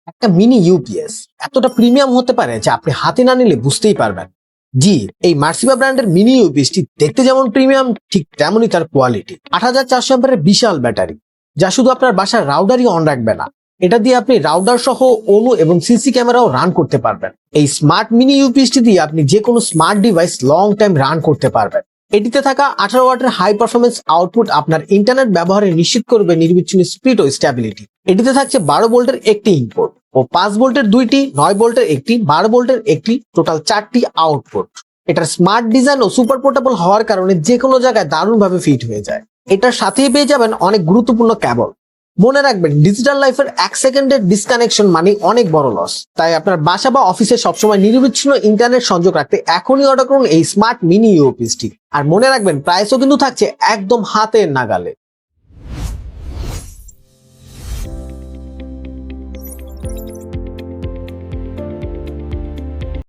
একটা mini UPS এতটা premium হতে পারে যে আপনি হাতে না নিলে বুঝতেই পারবেন। জি, এই মার্সিভা ব্র্যান্ডের মিনি ইউপিএসটি দেখতে যেমন প্রিমিয়াম, ঠিক তেমনই তার কোয়ালিটি। ৮৪০০ অ্যাম্পিয়ারের বিশাল ব্যাটারি, যা শুধু আপনার বাসার রাউটারই অন রাখবে না, এটা দিয়ে আপনি রাউটার সহ অনু এবং সিসি ক্যামেরাও রান করতে পারবেন। এই স্মার্ট মিনি ইউপিএসটি দিয়ে আপনি যে কোনো smart device long time run করতে পারবেন। এটিতে থাকা 18 ওয়াটের হাই পারফরমেন্স আউটপুট আপনার ইন্টারনেট ব্যবহারে নিশ্চিত করবে নির্বিচ্ছিন্ন স্পিড ও স্ট্যাবিলিটি। এটিতে থাকছে 12 ভোল্টের একটি ইনপুট ও 5 ভোল্টের দুইটি, 9 ভোল্টের একটি, 12 ভোল্টের একটি, টোটাল 4টি আউটপুট। এটার স্মার্ট ডিজাইন ও সুপার পোর্টেবল হওয়ার কারণে যে কোনো জায়গায় দারুণভাবে ফিট হয়ে যায়। এটার সাথেই পেয়ে যাবেন অনেক গুরুত্বপূর্ণ কেবল। মনে রাখবেন, ডিজিটাল লাইফের 1 সেকেন্ডের ডিসকানেকশন মানে অনেক বড় লস। তাই আপনার বাসা বা অফিসে সবসময় নিরবিচ্ছিন্ন ইন্টারনেট সংযোগ রাখতে এখনই অর্ডার করুন এই স্মার্ট মিনি ইউপিএসটি। আর মনে রাখবেন, প্রাইসও কিন্তু থাকছে একদম হাতের নাগালে।